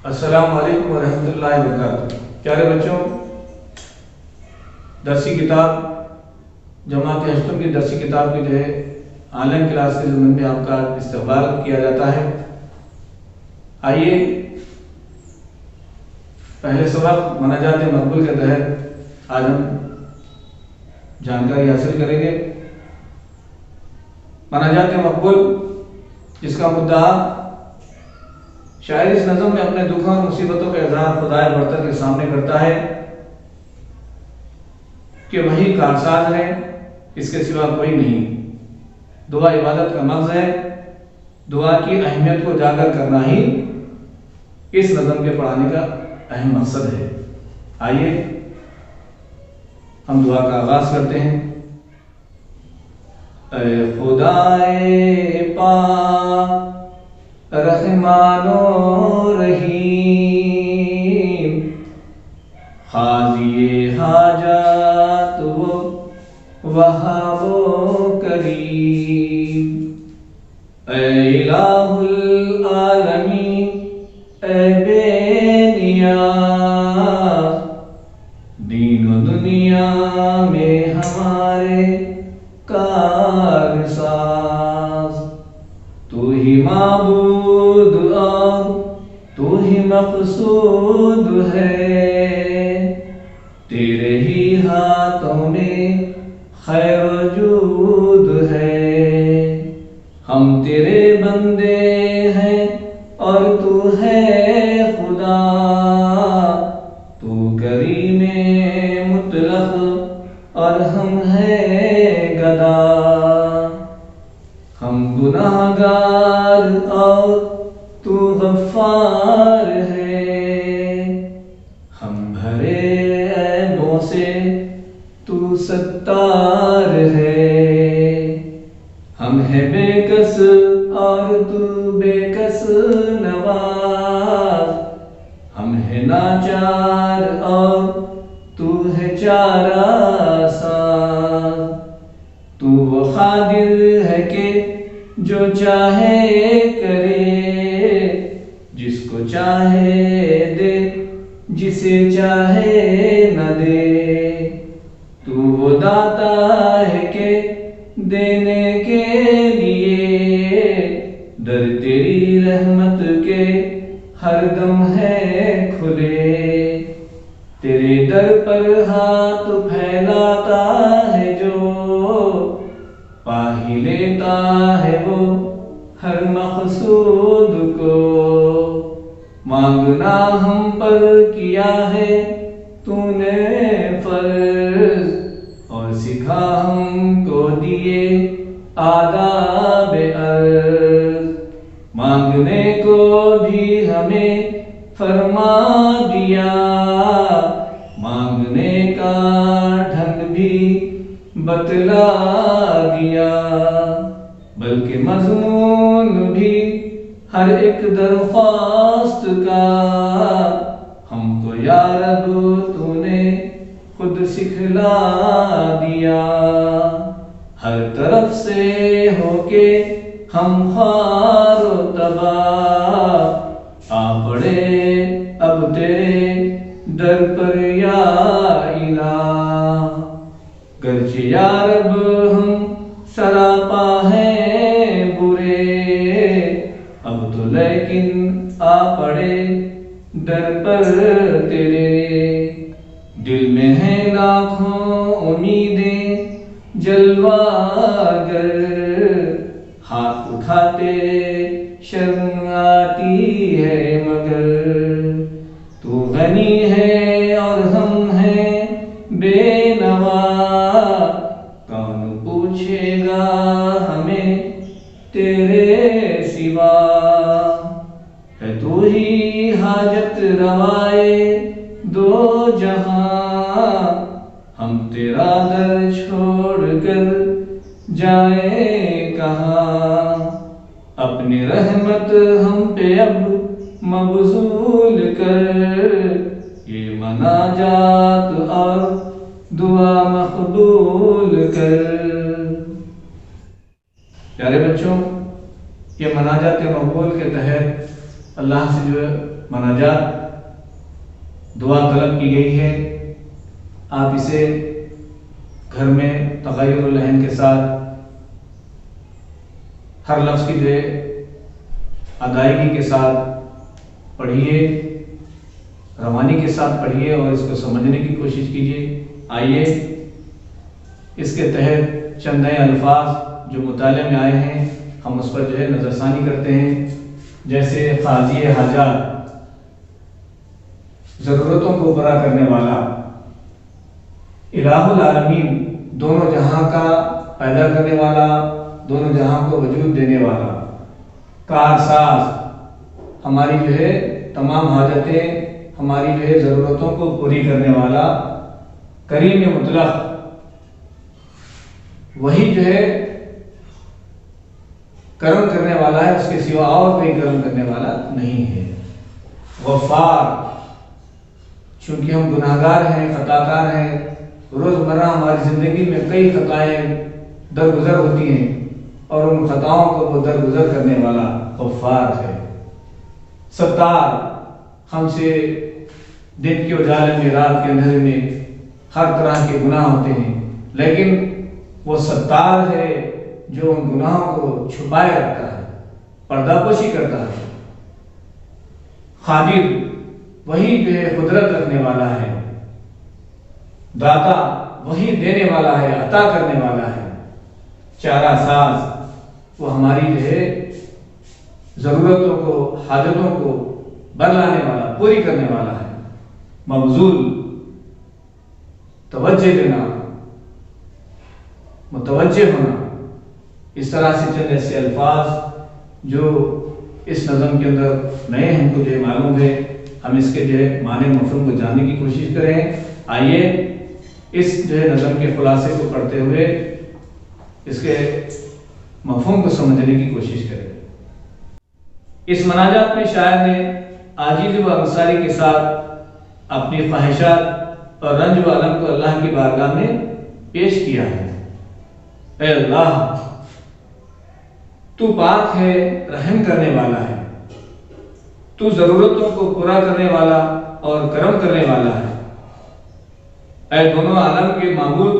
السلام علیکم ورحمۃ اللہ وبرکاتہ۔ پیارے بچوں، درسی کتاب جماعت ہشتم کی درسی کتاب کی آن لائن کلاس کے ضمن میں آپ کا استقبال کیا جاتا ہے۔ آئیے پہلے سبق مناجات مقبول کے تحت آج ہم جانکاری حاصل کریں گے۔ مناجات مقبول جس کا مدعا شاعر اس نظم میں اپنے دکھوں اور مصیبتوں کا اظہار خدائے برتر کے سامنے کرتا ہے کہ وہی کارساز ہے، اس کے سوا کوئی نہیں۔ دعا عبادت کا مغز ہے، دعا کی اہمیت کو اجاگر کرنا ہی اس نظم کے پڑھانے کا اہم مقصد ہے۔ آئیے ہم دعا کا آغاز کرتے ہیں۔ اے خدائے پاک رحمان و رحیم، قاضی حاجات و وہاب و کریم، اے الہ العالمین، اے بے نیاز، دین و دنیا میں ہمارے کارساز، تو ہی معبود اور تو ہی مقصود ہے، تیرے ہی ہاتھوں میں خیر و جود ہے، ہم تیرے بندے ہیں اور تو ہے خدا، تو کریم مطلق اور ہم ہیں گدا، ہم گناہ گار اور تو غفار ہے، ہم بھرے عیبوں سے تو ستار ہے، ہم ہیں بے کس اور تو بے کس نواز، ہم ہیں ناچار اور تو ہے چارہ ساز، تو وہ قادر ہے کہ جو چاہے کرے، جس کو چاہے دے جسے چاہے نہ دے، تو وہ داتا ہے کہ دینے کے لیے، در تیری رحمت کے ہر دم ہے کھلے، تیرے در پر ہاتھ پھیلاتا ہے جو، پا ہی لیتا ہے وہ ہر مقصود کو، مانگنا ہم پر کیا ہے تو نے فرض، اور سکھا ہم کو دیے آداب عرض، مانگنے کو بھی ہمیں فرما دیا، مانگنے کا ڈھنگ بھی بتلا دیا، بلکہ مضمون بھی ہر ایک درخواست کا، ہم کو یا رب تو نے خود سکھلا دیا، ہر طرف سے ہو کے ہم خوار و تباہ، آ پڑے اب تیرے در پر یا الہ، گرچہ یا رب ہم سراپا ہیں برے، اب تو لیکن آ پڑے در پر تیرے، دل میں ہیں لاکھوں امیدیں جلوہ گر، ہاتھ اٹھاتے شرم آتی ہے مگر، تو غنی ہے اور ہم ہیں بے نوا، کون پوچھے گا ہمیں تیرے سوا، ہے تو ہی حاجت روائے دو جہاں، ہم تیرا در چھوڑ کر جائیں کہاں، اپنی رحمت ہم پہ اب مبذول کر، یہ مناجات اور دعا مقبول کر۔ پیارے بچوں، یہ مناجات مقبول کے تحت اللہ سے جو مناجات دعا طلب کی گئی ہے، آپ اسے گھر میں تغیر اللحن کے ساتھ ہر لفظ کی جو ادائیگی کے ساتھ پڑھیے، روانی کے ساتھ پڑھیے اور اس کو سمجھنے کی کوشش کیجیے۔ آئیے اس کے تحت چند نئے الفاظ جو مطالعے میں آئے ہیں ہم اس پر جو ہے نظر ثانی کرتے ہیں، جیسے قاضی حاجات، ضرورتوں کو پورا کرنے والا، الہ العالمین، دونوں جہاں کا پیدا کرنے والا، دونوں جہاں کو وجود دینے والا، کارساز، ہماری جو ہے تمام حاجتیں، ہماری جو ہے ضرورتوں کو پوری کرنے والا، کریم مطلق، وہی جو ہے کرم کرنے والا ہے، اس کے سوا اور کوئی کرم کرنے والا نہیں ہے۔ غفار، چونکہ ہم گناہگار ہیں، خطاکار ہیں، روزمرہ ہماری زندگی میں کئی خطائیں درگزر ہوتی ہیں اور ان خطاؤں کو وہ درگزر کرنے والا غفار ہے۔ ستار، ہم سے دن کے اجالے میں، رات کے اندھیرے میں ہر طرح کے گناہ ہوتے ہیں، لیکن وہ ستار ہے جو ان گناہوں کو چھپائے رکھتا ہے، پردہ پوشی کرتا ہے۔ قادر، وہی جو ہے قدرت رکھنے والا ہے۔ داتا، وہی دینے والا ہے، عطا کرنے والا ہے۔ چارہ ساز، وہ ہماری جو ہے ضرورتوں کو، حاجتوں کو برلانے والا، پوری کرنے والا ہے۔ مبذول، توجہ دینا، متوجہ ہونا۔ اس طرح سے چند ایسے الفاظ جو اس نظم کے اندر نئے ہم کو جو ہے معلوم ہے، ہم اس کے جو ہے معنی مفہوم کو جاننے کی کوشش کریں۔ آئیے اس جو ہے نظم کے خلاصے کو پڑھتے ہوئے اس کے مفہوم کو سمجھنے کی کوشش کریں۔ اس مناجات میں شاعر نے عاجز و انصاری کے ساتھ اپنی خواہشات اور رنج و الم کو اللہ کی بارگاہ میں پیش کیا ہے۔ اے اللہ، تو پاک ہے، رحم کرنے والا ہے، تو ضرورتوں کو پورا کرنے والا اور کرم کرنے والا ہے۔ اے دونوں عالم کے معبود،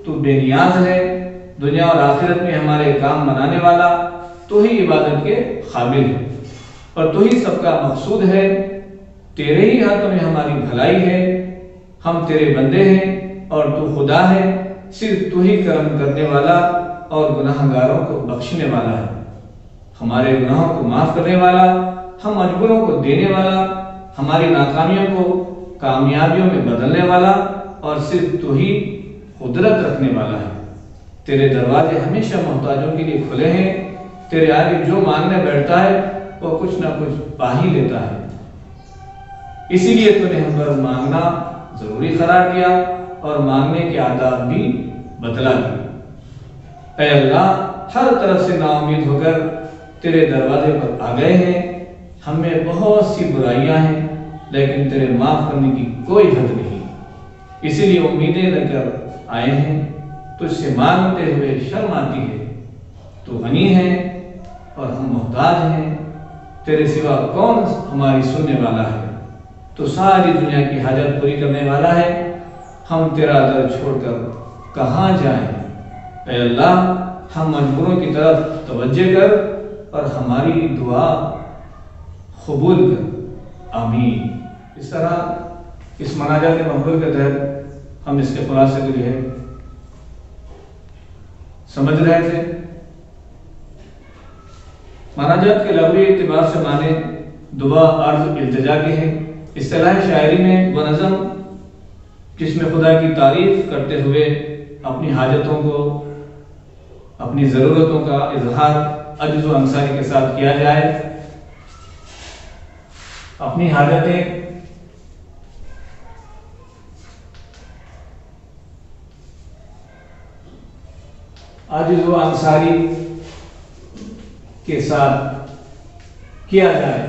تو بے نیاز ہے، دنیا اور آخرت میں ہمارے کام بنانے والا، تو ہی عبادت کے قابل ہے اور تو ہی سب کا مقصود ہے۔ تیرے ہی ہاتھوں میں ہماری بھلائی ہے، ہم تیرے بندے ہیں اور تو خدا ہے، صرف تو ہی کرم کرنے والا اور گناہگاروں کو بخشنے والا ہے، ہمارے گناہوں کو معاف کرنے والا، ہم مجبوروں کو دینے والا، ہماری ناکامیوں کو کامیابیوں میں بدلنے والا، اور صرف تو ہی قدرت رکھنے والا ہے۔ تیرے دروازے ہمیشہ محتاجوں کے لیے کھلے ہیں، تیرے آگے جو مانگنے بیٹھتا ہے وہ کچھ نہ کچھ پا ہی لیتا ہے، اسی لیے تو نے ہم پر مانگنا ضروری قرار دیا اور مانگنے کے آداب بھی بتلا دی۔ اے اللہ، ہر طرف سے نا امید ہو کر تیرے دروازے پر آ گئے ہیں، ہم میں بہت سی برائیاں ہیں لیکن تیرے معاف کرنے کی کوئی حد نہیں، اسی لیے امیدیں لے کر آئے ہیں، تجھ سے مانگتے ہوئے شرم آتی ہے، تو غنی ہے اور ہم محتاج ہیں، تیرے سوا کون ہماری سننے والا ہے، تو ساری دنیا کی حاجت پوری کرنے والا ہے، ہم تیرا در چھوڑ کر کہاں جائیں۔ اے اللہ، ہم مجبوروں کی طرف توجہ کر اور ہماری دعا قبول کر، آمین۔ اس طرح اس مناجات مقبول کے تحت ہم اس کے خلاصے کو جو ہے سمجھ رہے تھے۔ مناجات کے لغوی اعتبار سے معنی دعا، عرض، التجا کے ہیں۔ اصطلاح شاعری میں وہ نظم جس میں خدا کی تعریف کرتے ہوئے اپنی حاجتوں کو، اپنی ضرورتوں کا اظہار عجز و انصاری کے ساتھ کیا جائے، اپنی حاجتیں عاجز و انصاری کے ساتھ کیا جائے،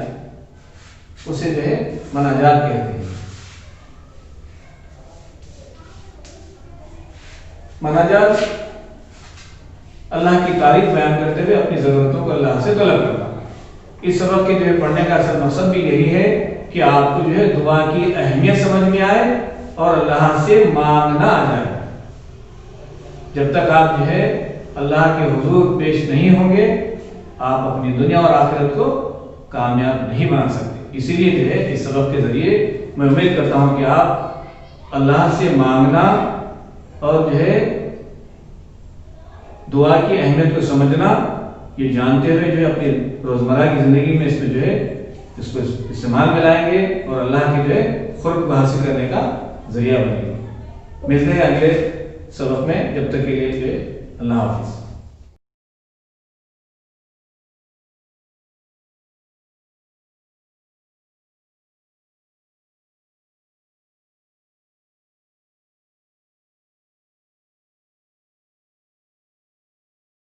اسے جو ہے مناجات کہتے ہیں۔ مناجات اللہ کی تعریف بیان کرتے ہوئے اپنی ضرورتوں کو اللہ سے طلب کرنا، اس سبق کے جو ہے پڑھنے کا اصل مقصد بھی یہی ہے کہ آپ کو جو ہے دعا کی اہمیت سمجھ میں آئے اور اللہ سے مانگنا آ جائے۔ جب تک آپ جو ہے اللہ کے حضور پیش نہیں ہوں گے آپ اپنی دنیا اور آخرت کو کامیاب نہیں بنا سکتے۔ اسی لیے جو ہے اس سبق کے ذریعے میں امید کرتا ہوں کہ آپ اللہ سے مانگنا اور جو ہے دعا کی اہمیت کو سمجھنا یہ جانتے ہوئے جو ہے اپنی روزمرہ کی زندگی میں اس میں جو ہے اس کو استعمال میں لائیں گے اور اللہ کی جو ہے قرب کو حاصل کرنے کا ذریعہ بنے گے۔ ملتے ہیں اگلے سبق میں، جب تک کے لیے جو ہے اللہ حافظ۔